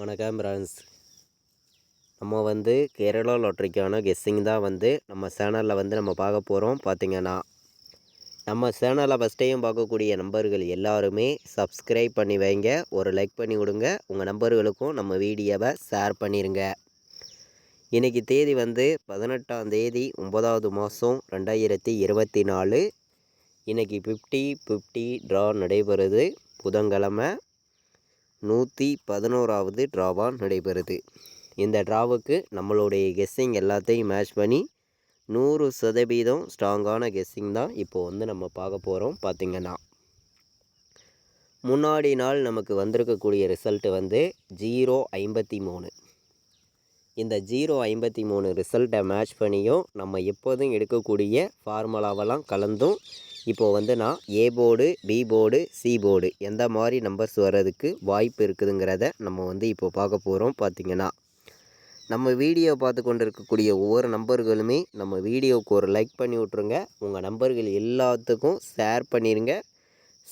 வணக்கம் ஃப்ரெண்ட்ஸ். நம்ம கேரளா லாட்ரிக்கான கெஸ்ஸிங் தான் நம்ம சேனலில் நம்ம பார்க்க போகிறோம். பார்த்திங்கன்னா நம்ம சேனலை ஃபஸ்ட் டைம் பார்க்கக்கூடிய நம்பர்கள் எல்லாருமே சப்ஸ்கிரைப் பண்ணி வைங்க, ஒரு லைக் பண்ணி விடுங்க, உங்கள் நம்பர்களுக்கும் நம்ம வீடியோவை ஷேர் பண்ணிடுங்க. இன்றைக்கி தேதி 18ஆம் தேதி 9வது மாதம் 2024. இன்றைக்கி 50-50 ட்ரா நடைபெறுது. புதன்கிழமை 111வது ட்ராவாக நடைபெறுது. இந்த ட்ராவுக்கு நம்மளுடைய கெஸ்ஸிங் எல்லாத்தையும் மேட்ச் பண்ணி 100% ஸ்ட்ராங்கான கெஸ்ஸிங் தான் இப்போது நம்ம பார்க்க போகிறோம். பார்த்திங்கன்னா முன்னாடி நாள் நமக்கு வந்திருக்கக்கூடிய ரிசல்ட்டு 053. இந்த 053 ரிசல்ட்டை மேட்ச் பண்ணியும் நம்ம எப்போதும் எடுக்கக்கூடிய ஃபார்முலாவெல்லாம் கலந்தும் இப்போது நான் A board, B board, C board எந்த மாதிரி நம்பர்ஸ் வர்றதுக்கு வாய்ப்பு இருக்குதுங்கிறத நம்ம இப்போ பார்க்க போகிறோம். பார்த்திங்கன்னா நம்ம வீடியோ பார்த்து கொண்டு இருக்கக்கூடிய ஒவ்வொரு நம்பர்களுமே நம்ம வீடியோவுக்கு ஒரு லைக் பண்ணி விட்ருங்க, உங்கள் நம்பர்கள் எல்லாத்துக்கும் ஷேர் பண்ணிடுங்க.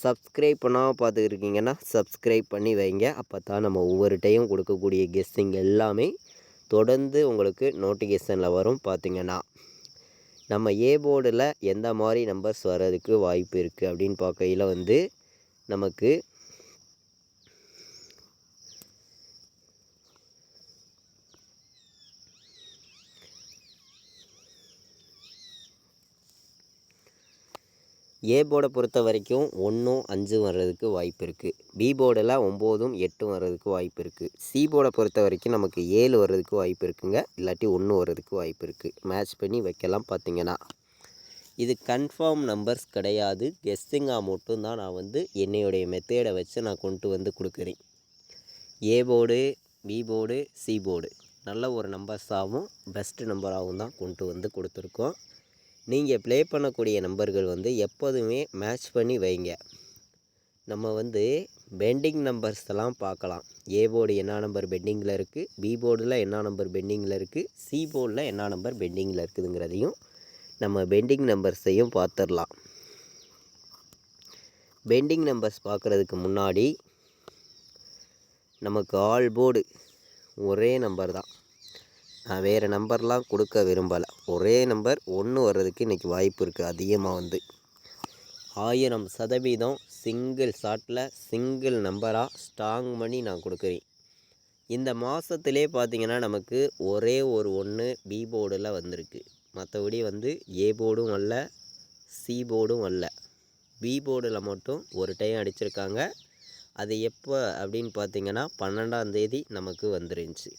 சப்ஸ்கிரைப் பண்ணாமல் பார்த்துக்கிருக்கீங்கன்னா சப்ஸ்கிரைப் பண்ணி வைங்க. அப்போ தான் நம்ம ஒவ்வொரு டைம் கொடுக்கக்கூடிய கெஸ்ஸிங் எல்லாமே தொடர்ந்து உங்களுக்கு நோட்டிஃபிகேஷனில் வரும். பார்த்திங்கன்னா நம்ம ஏ போர்டில் எந்த மாதிரி நம்பர்ஸ் வர்றதுக்கு வாய்ப்பு இருக்குது அப்படின்னு பார்க்கையில் நமக்கு ஏ போர்டை பொறுத்த வரைக்கும் 1, 5 வர்றதுக்கு வாய்ப்பு இருக்குது. பி போர்டில் 9, 8 வர்றதுக்கு வாய்ப்பு இருக்குது. சி போர்டை பொறுத்த வரைக்கும் நமக்கு 7 வர்றதுக்கு வாய்ப்பு இருக்குங்க, இல்லாட்டி 1 வர்றதுக்கு வாய்ப்பு இருக்குது. மேட்ச் பண்ணி வைக்கலாம். பார்த்திங்கன்னா இது கன்ஃபார்ம் நம்பர்ஸ் கிடையாது, கெஸ்ஸிங்காக மட்டும்தான் நான் என்னையுடைய மெத்தேடை வச்சு நான் கொண்டு கொடுக்குறேன். A board, B board, C board நல்ல ஒரு நம்பர்ஸாகவும் பெஸ்ட்டு நம்பராகவும் தான் கொண்டு கொடுத்துருக்கோம். நீங்கள் ப்ளே பண்ணக்கூடிய நம்பர்கள் எப்போதுமே மேட்ச் பண்ணி வைங்க. நம்ம பெண்டிங் நம்பர்ஸ் எல்லாம் பார்க்கலாம். ஏ போர்டு என்ன நம்பர் பெண்டிங்கில் இருக்குது, பி போர்டில் என்ன நம்பர் பெண்டிங்கில் இருக்குது, சி போர்டில் என்ன நம்பர் பெண்டிங்கில் இருக்குதுங்கிறதையும் நம்ம பெண்டிங் நம்பர்ஸையும் பார்த்துடலாம். பெண்டிங் நம்பர்ஸ் பார்க்குறதுக்கு முன்னாடி நமக்கு ஆல் போர்டு ஒரே நம்பர் தான், நான் வேறு நம்பர்லாம் கொடுக்க விரும்பலை. ஒரே நம்பர் 1 வர்றதுக்கு இன்றைக்கி வாய்ப்பு இருக்குது. அதிகமாக 1000% சிங்கிள் ஷாட்டில் சிங்கிள் நம்பராக ஸ்ட்ராங் பண்ணி நான் கொடுக்குறேன். இந்த மாதத்துலே பார்த்திங்கன்னா நமக்கு ஒரே ஒரு 1 பி போர்டில் வந்திருக்கு. மற்றபடி ஏ போர்டும் வரல, சி போர்டும் வரல. பி போர்டில் மட்டும் ஒரு டைம் அடிச்சிருக்காங்க. அது எப்போ அப்படின்னு பார்த்திங்கன்னா 12ஆம் தேதி நமக்கு வந்துருந்துச்சு.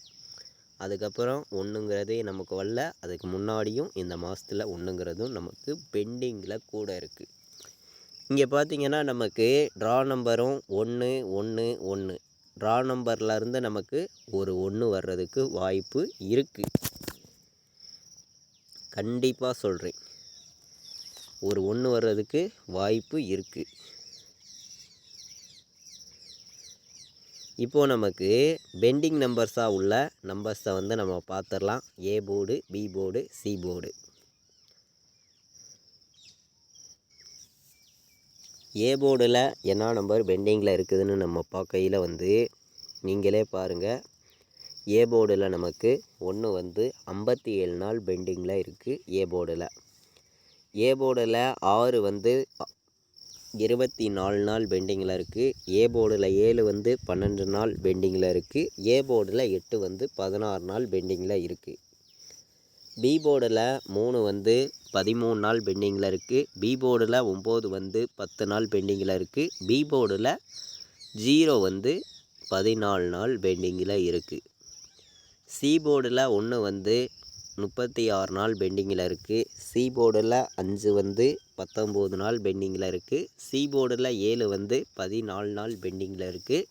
அதுக்கப்புறம் 1ங்கிறதே நமக்கு வரல. அதுக்கு முன்னாடியும் இந்த மாதத்தில் 1ங்கிறதும் நமக்கு பெண்டிங்கில் கூட இருக்குது. இங்கே பார்த்திங்கன்னா நமக்கு ட்ரா நம்பரும் 1, 1, 1. ட்ரா நம்பர்லேருந்து நமக்கு ஒரு 1 வர்றதுக்கு வாய்ப்பு இருக்குது. கண்டிப்பாக சொல்கிறேன், ஒரு 1 வர்றதுக்கு வாய்ப்பு இருக்குது. இப்போது நமக்கு பெண்டிங் நம்பர்ஸாக உள்ள நம்பர்ஸை நம்ம பார்த்துடலாம். A board, B board, C board. A போர்டில் என்ன நம்பர் பெண்டிங்கில் இருக்குதுன்னு நம்ம பார்க்கையில் நீங்களே பாருங்கள். ஏ போர்டில் நமக்கு 1 57 நாள் பெண்டிங்கில் இருக்குது. ஏ போர்டில் 6 24 நாள் பெண்டிங்கில் இருக்குது. ஏ போர்டில் 7 12 நாள் பெண்டிங்கில் இருக்குது. ஏ போர்டில் 8 16 நாள் பெண்டிங்கில் இருக்குது. பி போர்டில் 3 13 நாள் பெண்டிங்கில் இருக்குது. பி போர்டில் 9 10 நாள் பெண்டிங்கில் இருக்குது. பி போர்டில் 0 14 நாள் பெண்டிங்கில் இருக்குது. சி போர்டில் 1 36 நாள் பெண்டிங்கில் இருக்குது. சி போர்டில் 5 19 நாள் பெண்டிங்கில் இருக்குது. சி போர்டில் 7 14 நாள் பெண்டிங்கில் இருக்குது.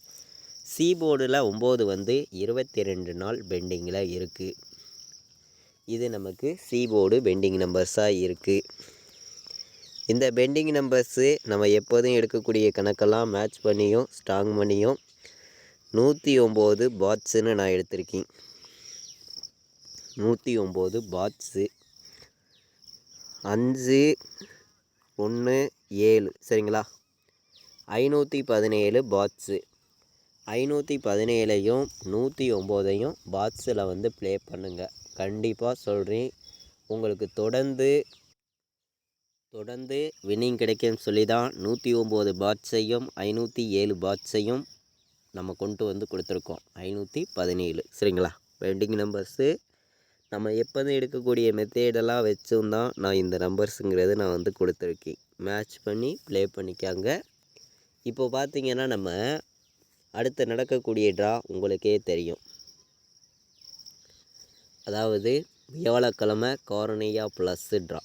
சி போர்டில் 9 22 நாள் பெண்டிங்கில் இருக்குது. இது நமக்கு சி போர்டு பெண்டிங் நம்பர்ஸாக இருக்குது. இந்த பெண்டிங் நம்பர்ஸு நம்ம எப்போதும் எடுக்கக்கூடிய கணக்கெல்லாம் மேட்ச் பண்ணியும் ஸ்ட்ராங் பண்ணியும் 109 பாட்ஸுன்னு நான் எடுத்திருக்கேன். 109 பாட்ஸு 5 1 7 சரிங்களா, 517 பாட்ஸு 517ஐயும் 109ஐயும் பாக்ஸில் வந்து ப்ளே பண்ணுங்கள். கண்டிப்பாக சொல்கிறேன், உங்களுக்கு தொடர்ந்து வின்னிங் கிடைக்கும்னு சொல்லி தான் 109 பாட்ஸையும் 507 பாட்ஸையும் நம்ம கொண்டு வந்து கொடுத்துருக்கோம். 517 சரிங்களா. பெண்டிங் நம்பர்ஸு நம்ம எப்போதும் எடுக்கக்கூடிய மெத்தேடெல்லாம் வச்சும் தான் நான் இந்த நம்பர்ஸுங்கிறது நான் வந்து கொடுத்துருக்கேன். மேட்ச் பண்ணி ப்ளே பண்ணிக்காங்க. இப்போது பார்த்திங்கன்னா நம்ம அடுத்து நடக்கக்கூடிய ட்ரா உங்களுக்கே தெரியும். அதாவது வியாழக்கிழமை கார்னியா ப்ளஸ்ஸு ட்ரா.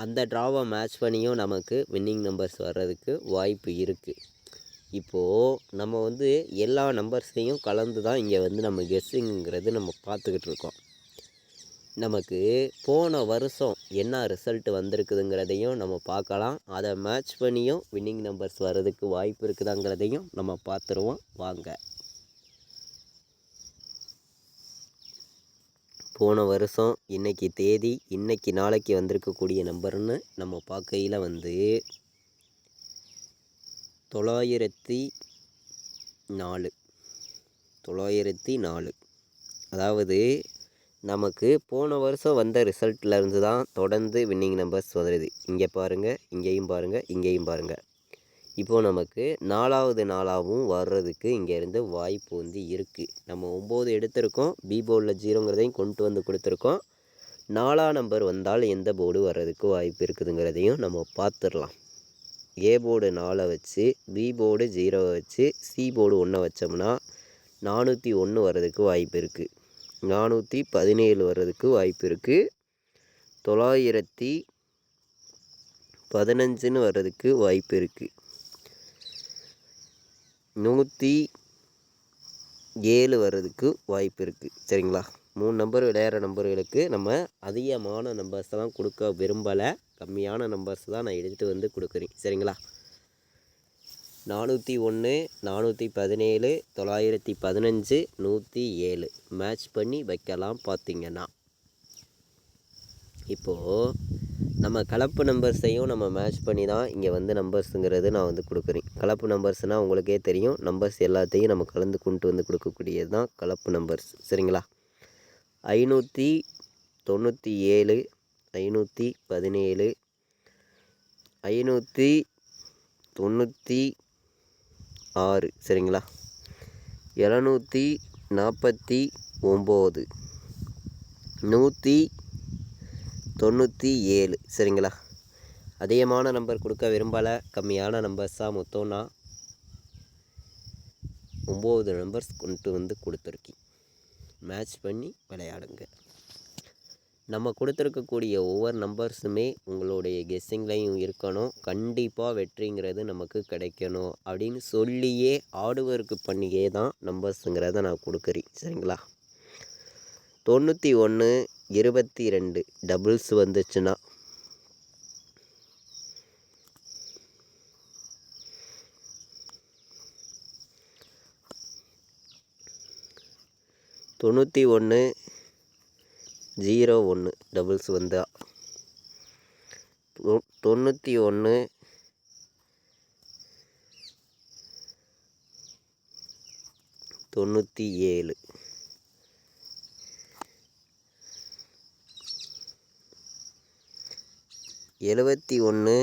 அந்த ட்ராவை மேட்ச் பண்ணியும் நமக்கு வின்னிங் நம்பர்ஸ் வர்றதுக்கு வாய்ப்பு இருக்குது. இப்போது நம்ம வந்து எல்லா நம்பர்ஸையும் கலந்து தான் இங்கே வந்து நம்ம கெஸ்ஸிங்கிறது நம்ம பார்த்துக்கிட்டு இருக்கோம். நமக்கு போன வருஷம் என்ன ரிசல்ட் வந்திருக்குதுங்கிறதையும் நம்ம பார்க்கலாம். அதை மேட்ச் பண்ணியும் வின்னிங் நம்பர்ஸ் வர்றதுக்கு வாய்ப்பு இருக்குதாங்கிறதையும் நம்ம பார்த்துருவோம் வாங்க. போன வருஷம் இன்றைக்கி தேதி இன்றைக்கி நாளைக்கு வந்திருக்கக்கூடிய நம்பர்னு நம்ம பார்க்கையில் வந்து 904. அதாவது நமக்கு போன வருஷம் வந்த ரிசல்ட்லேருந்து தான் தொடர்ந்து வின்னிங் நம்பர்ஸ் வருது. இங்கே பாருங்கள், இங்கேயும் பாருங்கள், இங்கேயும் பாருங்கள். இப்போது நமக்கு 4வது நாளாகவும் வர்றதுக்கு இங்கேருந்து வாய்ப்பு வந்து இருக்குது. நம்ம 9 எடுத்திருக்கோம், பி போர்டில் 0ங்கிறதையும் கொண்டு வந்து கொடுத்துருக்கோம். 4ஆம் நம்பர் வந்தால் எந்த போர்டு வர்றதுக்கு வாய்ப்பு இருக்குதுங்கிறதையும் நம்ம பார்த்துடலாம். ஏ போர்டு 4 வச்சு, பி போர்டு 0 வச்சு, சி போர்டு 1 வச்சோம்னா 401 வர்றதுக்கு வாய்ப்பு இருக்குது. 417 வர்றதுக்கு வாய்ப்பு இருக்குது. 915ன்னு வர்றதுக்கு வாய்ப்பு இருக்குது. 107 வர்றதுக்கு வாய்ப்பு இருக்குது சரிங்களா. 3 நம்பர் விளையாடுற நம்பர்களுக்கு நம்ம அதிகமான நம்பர்ஸ்லாம் கொடுக்க விரும்பலை. கம்மியான நம்பர்ஸ் தான் நான் எடுத்துகிட்டு வந்து கொடுக்குறேன் சரிங்களா. 401, 417, 915, 107 மேட்ச் பண்ணி வைக்கலாம். பார்த்திங்கன்னா இப்போது நம்ம கலப்பு நம்பர்ஸையும் நம்ம மேட்ச் பண்ணி தான் இங்கே வந்து நம்பர்ஸுங்கிறது நான் வந்து கொடுக்குறேன். கலப்பு நம்பர்ஸ்னால் உங்களுக்கே தெரியும், நம்பர்ஸ் எல்லாத்தையும் நம்ம கலந்து கொண்டு வந்து கொடுக்கக்கூடியது தான் கலப்பு நம்பர்ஸ் சரிங்களா. 597, 517, 596 சரிங்களா. 749, 197 சரிங்களா. அதிகமான நம்பர் கொடுக்க விரும்பலை, கம்மியான நம்பர்ஸ் தான் மொத்தம் நான் 9 நம்பர்ஸ் கொண்டு வந்து கொடுத்துருக்கேன். மேட்ச் பண்ணி விளையாடுங்க. நம்ம கொடுத்துருக்கக்கூடிய ஒவ்வொரு நம்பர்ஸுமே உங்களுடைய கெஸ்ஸிங்லையும் இருக்கணும். கண்டிப்பாக வெற்றிங்கிறது நமக்கு கிடைக்கணும் அப்படின்னு சொல்லியே ஆடுவருக்கு பண்ணியே தான் நம்பர்ஸுங்கிறத நான் கொடுக்குறேன் சரிங்களா. 91, 22 டபுள்ஸ் வந்துச்சுன்னா 91, 01 டபுள்ஸ் வந்தால் 91, 97 71,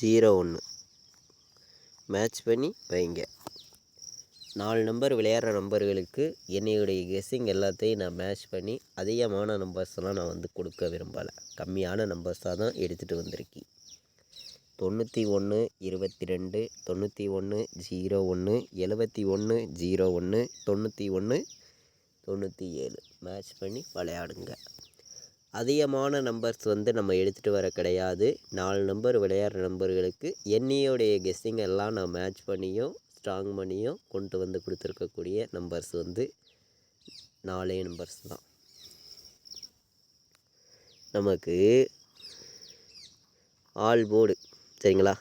01 மேட்ச் பண்ணி வைங்க. 4 நம்பர் விளையாடுற நம்பர்களுக்கு என்னையுடைய கெஸ்ஸிங் எல்லாத்தையும் நான் மேட்ச் பண்ணி அதிகமான நம்பர்ஸ்லாம் நான் வந்து கொடுக்க விரும்பலை. கம்மியான நம்பர்ஸாக தான் எடுத்துகிட்டு வந்திருக்கேன். 91, 22, 91, 01, 71, 01, 91, 97 மேட்ச் பண்ணி விளையாடுங்க. அதிகமான நம்பர்ஸ் வந்து நம்ம எடுத்துகிட்டு வர கிடையாது. 4 நம்பர் விளையாடுற நம்பர்களுக்கு என்னையோடைய கெஸ்ஸிங் எல்லாம் நான் மேட்ச் பண்ணியும் ஸ்ட்ராங் பண்ணியும் கொண்டு வந்து கொடுத்துருக்கக்கூடிய நம்பர்ஸ் வந்து 4 நம்பர்ஸ் தான். நமக்கு ஆல் போர்டு சரிங்களா.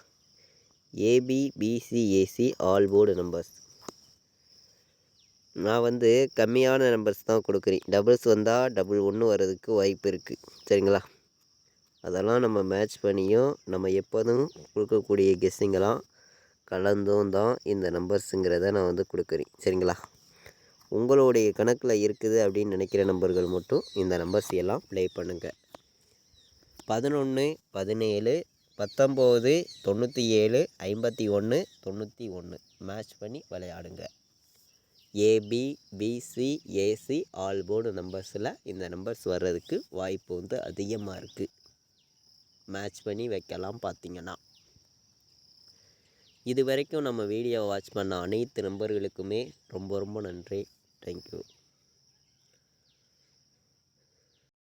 AB, BC, AC all board numbers நான் வந்து கம்மியான நம்பர்ஸ் தான் கொடுக்குறேன். டபுள்ஸ் வந்தால் 11 வர்றதுக்கு வாய்ப்பு இருக்குது சரிங்களா. அதெல்லாம் நம்ம மேட்ச் பண்ணியும் நம்ம எப்போதும் கொடுக்கக்கூடிய கெஸ்ஸிங்கெல்லாம் கலந்தும் தான் இந்த நம்பர்ஸுங்கிறத நான் வந்து கொடுக்குறேன். சரிங்களா? உங்களுடைய கணக்கில் இருக்குது அப்படின்னு நினைக்கிற நம்பர்கள் மட்டும் இந்த நம்பர்ஸ் எல்லாம் ப்ளே பண்ணுங்கள். 11 17 19 97 51 91 மேட்ச் பண்ணி விளையாடுங்க. AB BC AC all board நம்பர்ஸில் இந்த நம்பர்ஸ் வர்றதுக்கு வாய்ப்பு வந்து அதிகமாக இருக்குது. மேட்ச் பண்ணி வைக்கலாம். பார்த்தீங்கன்னா இது வரைக்கும் நம்ம வீடியோ வாட்ச் பண்ண அனைத்து நம்பர்களுக்குமே ரொம்ப ரொம்ப நன்றி. தேங்க்யூ.